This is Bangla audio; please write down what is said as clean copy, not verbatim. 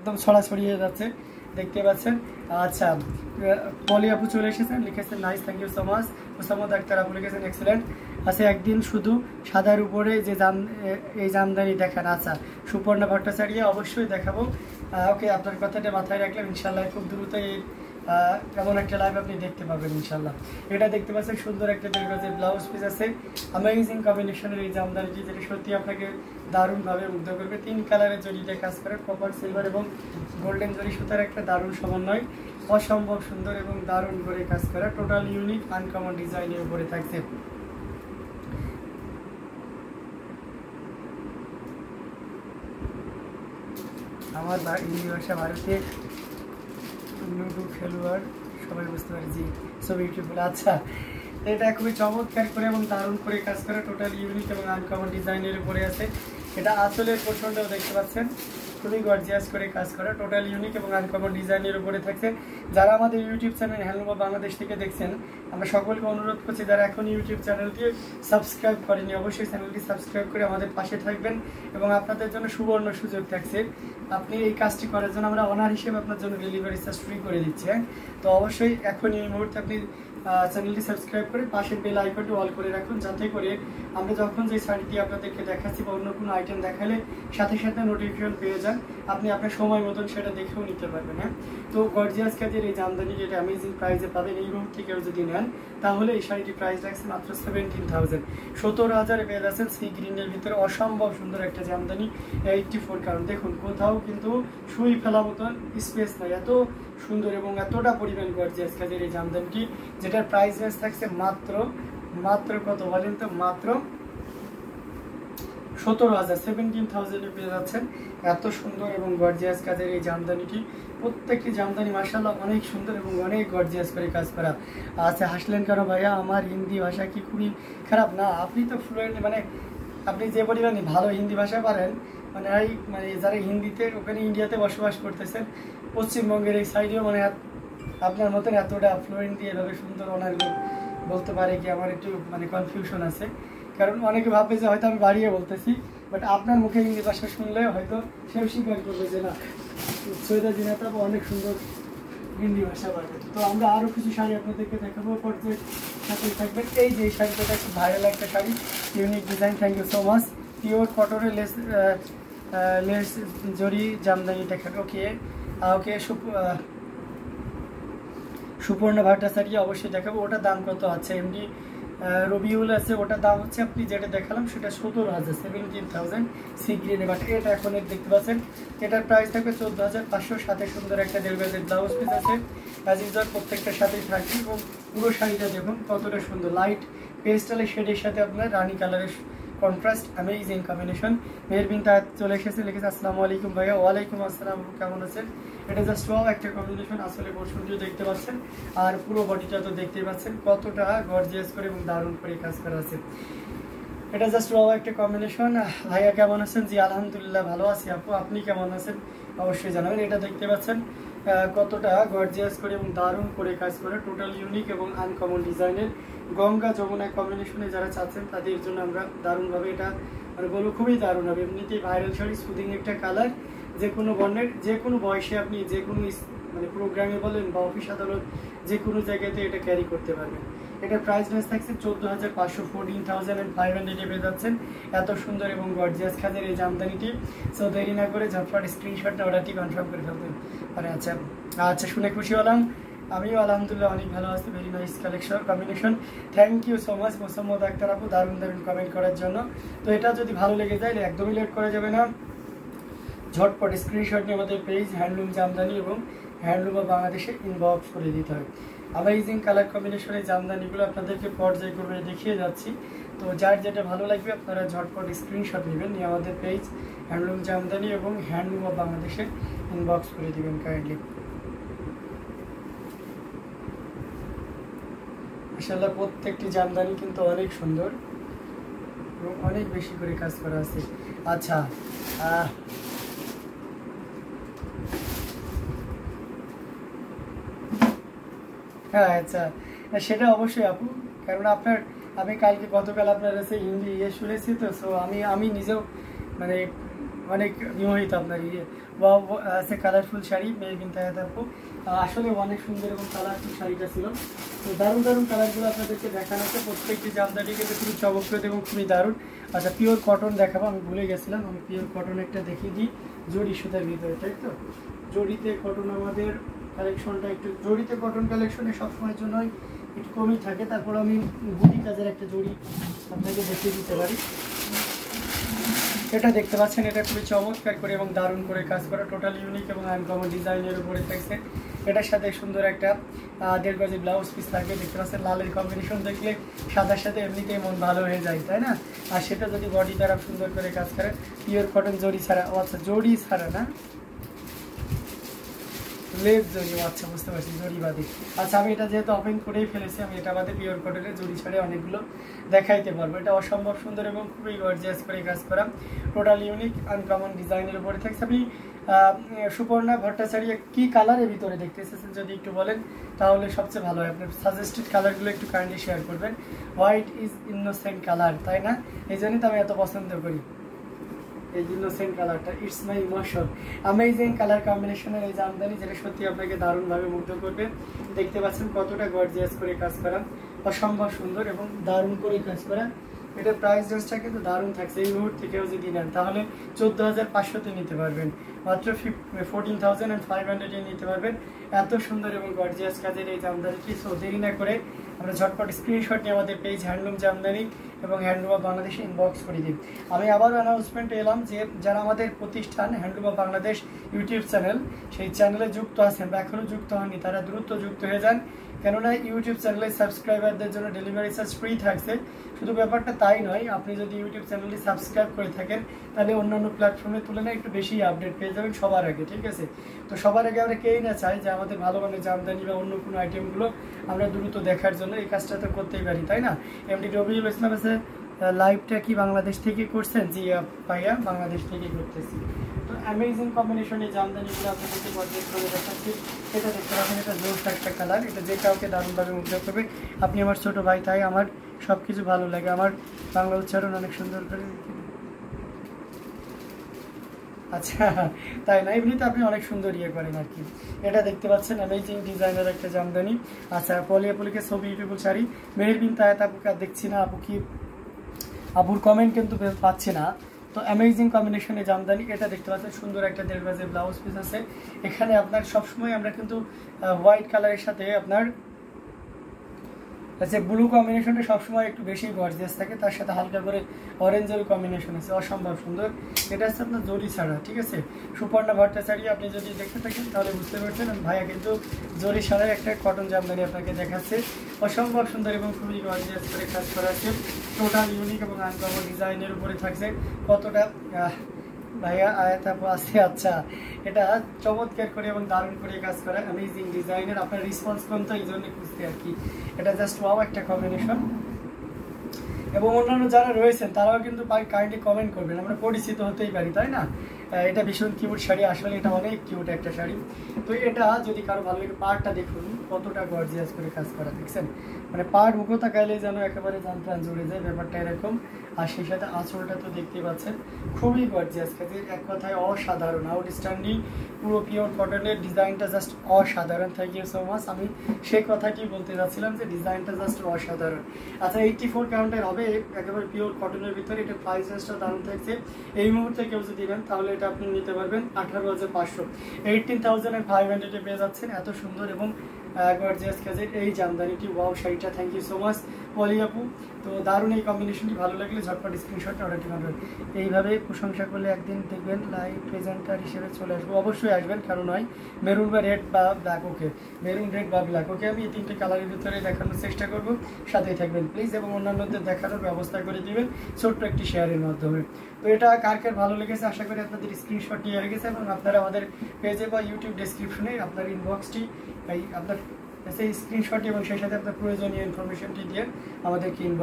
একদম ছড়াছড়ি হয়ে যাচ্ছে, দেখতে পাচ্ছেন। আচ্ছা, পলি আপু চলে এসেছেন, লিখেছেন nice, thank you so much. Mosammat Akter আপু লিখেছেন এক্সেলেন্ট। আচ্ছা, একদিন শুধু সাদার উপরে যে এই জামদানি দেখান। আচ্ছা, সুপর্ণা ভট্টাচার্য অবশ্যই দেখাবো। ওকে, আপনার কথাটা মাথায় রাখলাম, ইনশাল্লাহ খুব দ্রুত এই এমন একটা লাইভ আপনি দেখতে পাবেন ইনশাল্লাহ। এটা দেখতে পাচ্ছেন সুন্দর একটা দীর্ঘজের ব্লাউজ পিস আছে, অ্যামেজিং কম্বিনেশনের এই জামদানিটি, যেটা সত্যি আপনাকে দারুণভাবে মুগ্ধ করবে। 3 কালারের জরিতে কাজ করে, কপার, সিলভার এবং গোল্ডেন জরি সুতার একটা দারুণ সমন্বয়, অসম্ভব সুন্দর এবং দারুণ করে কাজ করা, টোটাল ইউনিক আনকমন ডিজাইনের উপরে থাকছে। আমার হিন্দি ভাষা ভারতে লুডু খেলোয়াড় সবাই বুঝতে পারে, জি, সো বিউটিফুল। আচ্ছা, এটা খুবই চমৎকার করে এবং দারুণ করে কাজ করা, টোটাল ইউনিক এবং আনকমন ডিজাইনের উপরে আছে। এটা আঁচলের পোর্শনটাও দেখতে পাচ্ছেন, খুবই গর্জিয়াস করে কাজ করা, টোটাল ইউনিক এবং আনকমন ডিজাইনের উপরে থাকছে। যারা আমাদের ইউটিউব চ্যানেল হ্যান্ডলুম বাংলাদেশ থেকে দেখছেন, আমরা সকলকে অনুরোধ করছি, যারা এখন ইউটিউব চ্যানেলটি সাবস্ক্রাইব করেনি, অবশ্যই চ্যানেলটি সাবস্ক্রাইব করে আমাদের পাশে থাকবেন। এবং আপনাদের জন্য সুবর্ণ সুযোগ থাকছে, আপনি এই কাজটি করার জন্য আমরা অনার হিসেবে আপনার জন্য ডেলিভারি চার্জ ফ্রি করে দিচ্ছি। তো অবশ্যই এখন এই মুহূর্তে আপনি চ্যানেলটি সাবস্ক্রাইব করে পাশের বেল আইকনটি অল করে রাখুন, যাতে করে আমরা যখন যে শাড়িটি আপনাদেরকে দেখাচ্ছি বা অন্য কোনো আইটেম দেখালে সাথে সাথে নোটিফিকেশন পেয়ে যান, আপনি আপনার সময় মতন সেটা দেখেও নিতে পারবেন। তো গর্জিয়াস কাজের এই জামদানি যেটা অ্যামেজিং প্রাইসে পাবেন, এই রুম থেকে যদি নেন তাহলে এই শাড়িটি প্রাইস রাখছে মাত্র 17,000, 17,000 পেয়ে যাচ্ছেন সি গ্রিনের ভিতরে অসম্ভব সুন্দর একটা জামদানি 84 কারণ দেখুন কোথাও কিন্তু সুই ফেলা মতন স্পেস নাই, এত সুন্দর এবং এতটা পরিমাণ গর্জিয়াস কাজের এই জামদানিটি, যেটার প্রাইস রেঞ্জ থাকছে মাত্র কত বলেন তো, মাত্র 17,000, 17,000 পেয়ে যাচ্ছেন এত সুন্দর এবং গর্জিয়াস কাজের এই জামদানিটি। প্রত্যেকটি জামদানি মাশাআল্লাহ অনেক সুন্দর এবং অনেক গর্জিয়াস করে কাজ করা। আচ্ছা, হাসলেন কেন ভাইয়া? আমার হিন্দি ভাষা কি খুবই খারাপ? না, আপনি তো ফ্লুয়েন্ট, মানে আপনি যে পরিমাণে ভালো হিন্দি ভাষা পারেন, মানে যারা হিন্দিতে ওখানে ইন্ডিয়াতে বসবাস করতেছেন, পশ্চিমবঙ্গের এই সাইডেও মানে আপনার মতন এতটা ফ্লুয়েন্টলি এভাবে সুন্দর অনার বলতে পারে কি, আমার একটু মানে কনফিউশন আছে। কারণ অনেকে ভাববে যে হয়তো আমি বাড়িয়ে বলতেছি, বাট আপনার মুখে হিন্দি ভাষা শুনলে হয়তো সেও স্বীকার করবে যে না, সৈয়দা জিনাত আপু অনেক সুন্দর হিন্দি ভাষা পারে। তো আমরা আরও কিছু শাড়ি আপনাদেরকে দেখাবো, পর্যায়ে সাথে থাকবেন। এই যে শাড়িটা খুব ভাইরাল একটা sari, unique design, thank you so much. Pure কটনের লেস জরি জামদানি দেখাবে। ওকে, সুপর্ণা ভট্টাচার্য অবশ্যই দেখাবো। ওটার দাম কত আছে? এমডি রবিউল আছে, ওটার দাম হচ্ছে আপনি যেটা দেখালাম সেটা 17,000, 17,000 সি গ্রিনে। বাট এটা এখন দেখতে পাচ্ছেন এটার প্রাইস থাকবে 14,500, সাথে সুন্দর একটা দেড় ব্লাউজ পিস আছে, অ্যাজ ইউজুয়াল প্রত্যেকটার সাথেই থাকবে। এবং পুরো শাড়িটা দেখুন কতটা সুন্দর, লাইট পেস্টালের শেডের সাথে আপনার রানি কালারের কন্ট্রাস্ট, অ্যামেজিং কম্বিনেশন। মেহরবিন তা চলে এসেছে, লিখেছে আসসালামু আলাইকুম ভাইয়া। ওয়ালাইকুম আসসালাম, কেমন আছেন? এটা জাস্ট ওয়াও একটা কম্বিনেশন, আসলে পোর্শনটিও দেখতে পাচ্ছেন আর পুরো বডিটা তো দেখতেই পাচ্ছেন কতটা গর্জিয়াস করে এবং দারুণ করে কাজ করা আছে। এটা জাস্ট ওয়াও একটা কম্বিনেশন। ভাইয়া কেমন আছেন? জি আলহামদুলিল্লাহ ভালো আছি আপু, আপনি কেমন আছেন অবশ্যই জানাবেন। এটা দেখতে পাচ্ছেন কতটা গর্জিয়াস করে এবং দারুণ করে কাজ করে, টোটাল ইউনিক এবং আনকমন ডিজাইনের গঙ্গা যমুনা কম্বিনেশনে যারা চাচ্ছেন তাদের জন্য আমরা দারুণভাবে এটা মানে বলবো খুবই দারুণ হবে। এমনিতেই ভাইরাল শাড়ি, সুদিং একটা কালার, যে কোনো বর্ণের যে কোনো বয়সে আপনি যে কোনো মানে প্রোগ্রামে বলেন বা অফিস আদালত যে কোনো জায়গাতে এটা ক্যারি করতে পারবেন। এটার প্রাইস রেঞ্জ থাকছে 14,500, 14,500 পেয়ে যাচ্ছেন এত সুন্দর এবং গর্জিয়াস কাজের এই জামদানিটি। সো দেরি না করে ঝটপট স্ক্রিনশটটা অর্ডারটি কনফার্ম করে ফেলতেন পারে। আচ্ছা, শুনে খুশি হলাম, আমিও আলহামদুলিল্লাহ অনেক ভালো আছি। Very nice collection combination, thank you so much Mosammat Akter আপু দারুণ কমেন্ট করার জন্য। তো এটা যদি ভালো লেগে যায় একদমই লেট করা যাবে না, ঝটপট স্ক্রিনশট নিয়ে আমাদের পেজ হ্যান্ডলুম জামদানি এবং হ্যান্ডলুম অফ বাংলাদেশে ইনবক্স করে দিতে হয়। অ্যামেজিং কালার কম্বিনেশনের জামদানিগুলো আপনাদেরকে পর্যায়ক্রমে দেখিয়ে যাচ্ছি। তো যার যেটা ভালো লাগবে আপনারা ঝটপট স্ক্রিনশট নেবেন, নিয়ে আমাদের পেজ হ্যান্ডলুম জামদানি এবং হ্যান্ডলুম অফ বাংলাদেশে ইনবক্স করে দিবেন কাইন্ডলি। মাশাআল্লাহ প্রত্যেকটি জামদানি কিন্তু অনেক সুন্দর এবং অনেক বেশি করে কাজ করা আছে। আচ্ছা, হ্যাঁ আচ্ছা, সেটা অবশ্যই আপু, কারণ আমি গতকাল আপনার কাছে হিন্দি শুনেছি, তো সো আমি নিজেও মানে অনেক বিমোহিত আপনার ইয়ে আছে কালারফুল শাড়ি মেয়ের কিনতে থাকবো। আসলে অনেক সুন্দর এবং কালারফুল শাড়িটা ছিল। তো দারুণ দারুণ কালারগুলো আপনাদেরকে দেখানো আছে, প্রত্যেকটি জামদানি কিন্তু খুবই চমৎকার এবং খুবই দারুণ। আচ্ছা পিওর কটন দেখাবো, আমি ভুলে গেছিলাম, আমি পিওর কটন একটা দেখিয়ে দিই জড়ি সুতার ভিতরে, তাই তো? জড়িতে কটন আমাদের কালেকশনটা একটু, জড়িতে কটন কালেকশনে সবসময়ের জন্যই একটু কমই থাকে। তারপর আমি বুটি কাজের একটা জড়ি আপনাকে দেখিয়ে দিতে পারি। এটা দেখতে পাচ্ছেন, এটা খুবই চমৎকার করে এবং দারুণ করে কাজ করা, টোটাল ইউনিক এবং আনকমন ডিজাইনের উপরে থাকছে। এটার সাথে সুন্দর একটা 1.5 গজি ব্লাউজ পিস থাকবে। দেখতে পাচ্ছেন লালের কম্বিনেশন দেখলে সাদার সাথে এমনিতেই মন ভালো হয়ে যায়, তাই না? আর সেটা যদি বডি দ্বারা সুন্দর করে কাজ করে, পিওর কটন জড়ি ছাড়া, আচ্ছা জড়ি ছাড়া না, লেস জড়ি, আচ্ছা বুঝতে পারছি, জড়ি বাদে। আচ্ছা আমি এটা যেহেতু ওপেন করেই ফেলেছি, আমি এটা বাদে পিওর কটনের জড়ি ছাড়ে অনেকগুলো দেখাইতে পারবো। এটা অসম্ভব সুন্দর এবং খুবই গর্জিয়াস করে কাজ করা, টোটাল ইউনিক আনকমন ডিজাইনের উপরে থাকছে। আপনি সুপর্ণা ভট্টাচার্য কি কালারের ভিতরে দেখতে এসেছেন যদি একটু বলেন তাহলে সবচেয়ে ভালো হয়। আপনার সাজেস্টেড কালারগুলো একটু কাইন্ডলি শেয়ার করবেন। হোয়াইট ইজ ইনোসেন্ট কালার, তাই না? এই জন্যই তো আমি এত পছন্দ করি এই ইনোসেন্ট কালারটা, it's my emotion. Amazing colour কম্বিনেশনের এই জামদানি, যেটা সত্যি আপনাকে দারুণভাবে মুগ্ধ করবে। দেখতে পাচ্ছেন কতটা গর্জিয়াস করে কাজ করা, অসম্ভব সুন্দর এবং দারুণ করে কাজ করা। এটার প্রাইস রেঞ্জটা কিন্তু দারুণ থাকছে। এই মুহূর্তে কেউ যদি নেন তাহলে 14,500-তে নিতে পারবেন, মাত্র 14,500 নিতে পারবেন। এত সুন্দর এবং গর্জিয়াস কাজের এই জামদানিটি। সো দেরি না করে আমরা ঝটপট স্ক্রিনশট নিয়ে আমাদের পেজ হ্যান্ডলুম জামদানি এবং হ্যান্ডলুম অফ বাংলাদেশে ইনবক্স করে দিন। আমি আবারও অ্যানাউন্সমেন্ট এলাম যে যারা আমাদের প্রতিষ্ঠান handloom of Bangladesh YouTube channel, সেই চ্যানেলে যুক্ত আছেন বা এখনও যুক্ত হননি, তারা দ্রুত যুক্ত হয়ে যান। কেননা ইউটিউব চ্যানেলে সাবস্ক্রাইবারদের জন্য ডেলিভারি চার্জ ফ্রি থাকছে। শুধু ব্যাপারটা তাই নয়, আপনি যদি ইউটিউব চ্যানেলটি সাবস্ক্রাইব করে থাকেন তাহলে অন্যান্য প্ল্যাটফর্মের তুলনায় একটু বেশি আপডেট পেয়ে যাবেন সবার আগে, ঠিক আছে? তো সবার আগে আমরা কেই না চাই যে আমাদের ভালো মানের জামদানি বা অন্য কোনো আইটেমগুলো আমরা দ্রুত দেখার জন্য এই কাজটা তো করতেই পারি, তাই না? এমডি রবিউল ইসলাম আছে, লাইভটা কি বাংলাদেশ থেকে করছেন? জি ভাইয়া, বাংলাদেশ থেকে করতেছি। তো অ্যামেজিং কম্বিনেশন এই জামদানিগুলো আপনাদেরকে পর্যায়ে করে দেখাচ্ছি। এটা দেখতে পাচ্ছেন, এটা জোস একটা কালার, এটা যে কাউকে দারুণভাবে মুগ্ধ করবে। আপনি আমার ছোট ভাই, তাই আমার সব কিছু ভালো লাগে। আমার বাংলা উচ্চারণ অনেক সুন্দর করে, আচ্ছা তাই না? এমনিতে আপনি অনেক সুন্দর ইয়ে করেন আর কি। এটা দেখতে পাচ্ছেন অ্যামেজিং ডিজাইনের একটা জামদানি। আচ্ছা পলিয়াপুলিকে ছবি ইউটিউবল শাড়ি, মেহের বিন তায়াত আপুকে আর দেখছি না, আপু কি আবুর কমেন্ট কিন্তু পাচ্ছি না। তো অ্যামেজিং কম্বিনেশনে জামদানি, এটা দেখতে পাচ্ছেন সুন্দর একটা 1.5 গজের ব্লাউজ পিস আছে। এখানে আপনার সবসময় আমরা কিন্তু হোয়াইট কালারের সাথে আপনার যে ব্লু কম্বিনেশনটা সবসময় একটু বেশি গর্জিয়াস থাকে, তার সাথে হালকা করে অরেঞ্জের কম্বিনেশন আছে, অসম্ভব সুন্দর। এটা হচ্ছে আপনার জরি ছাড়া, ঠিক আছে? সুপর্ণা ভট্টাচার্য আপনি যদি দেখে থাকেন তাহলে বুঝতে পারছেন ভাইয়া কিন্তু জরি ছাড়াই একটা কটন জামদানি আপনাকে দেখাচ্ছে, অসম্ভব সুন্দর এবং খুবই গর্জিয়াস করে কাজ করা আছে। টোটাল ইউনিক এবং আনকমন ডিজাইনের উপরে থাকছে। কতটা ভাইয়া আয়াত আপু আছে, আচ্ছা এটা চমৎকার করে এবং দারুণ করে কাজ করা, অ্যামেজিং ডিজাইনের। আপনার রেসপন্স কম তো এই জন্য খুঁজতে আর কি। এটা জাস্ট ওয়াও একটা কম্বিনেশন। এবং অন্যান্য যারা রয়েছেন তারাও কিন্তু কাইন্ডলি কমেন্ট করবেন, আমরা পরিচিত হতেই পারি, তাই না? এটা ভীষণ কিউট শাড়ি, আসলে এটা অনেক কিউট একটা শাড়ি। তো এটা যদি কারো ভালো লাগে, পাড়টা দেখুন কতটা গর্জিয়াস করে কাজ করা, দেখছেন? মানে পাড় মুখো তাকাইলে যেন একেবারে জান প্রাণ জুড়ে যায়, ব্যাপারটা এরকম। আর সেই সাথে আঁচলটা তো দেখতে পাচ্ছেন খুবই গর্জিয়াস কাজের, এক কথায় অসাধারণ, আউটস্ট্যান্ডিং। পুরো পিওর কটনের ডিজাইনটা জাস্ট অসাধারণ। Thank you so much. আমি সেই কথাটি বলতে যাচ্ছিলাম যে ডিজাইনটা জাস্ট অসাধারণ। আচ্ছা 84 কাউন্টের হবে, একেবারে পিওর কটনের ভিতরে। এটা প্রাইস রেঞ্জটা দারুণ থাকছে। এই মুহূর্তে কেউ যদি নেন তাহলে এটা আপনি নিতে পারবেন 18,500, 18,500 পেয়ে যাচ্ছেন। এত সুন্দর এবং গর্জিয়াস কাজের এই জামদানিটি, ওয়াও শাড়িটা। থ্যাংক ইউ সো মাচ পলি আপু। তো দারুণ এই কম্বিনেশনটি, ভালো লাগলে ঝটপট স্ক্রিনশটে অর্ডারটি করবেন। এইভাবে প্রশংসা করলে একদিন দেখবেন লাইভ প্রেজেন্টার হিসেবে চলে আসবো। অবশ্যই আসবেন, কারণ নয়। মেরুন বা রেড বা ব্ল্যাক, ওকে মেরুন, রেড বা ব্ল্যাক, ওকে আমি এই তিনটে কালারের ভিতরে দেখানোর চেষ্টা করবো। সাথেই থাকবেন প্লিজ, এবং অন্যান্যদের দেখানোর ব্যবস্থা করে দিবেন ছোট্ট একটি শেয়ারের মাধ্যমে। তো এটা কার কার ভালো লেগেছে আশা করি আপনাদের স্ক্রিনশট নিয়ে রেখেছে, এবং আপনারা আমাদের পেজে বা ইউটিউব ডেসক্রিপশনে আপনার ইনবক্সটি আপনার সেই স্ক্রিনশট এবং সেই সাথে আপনার প্রয়োজনীয় ইনফরমেশনটি দিয়ে আমাদেরকে ইনবক্স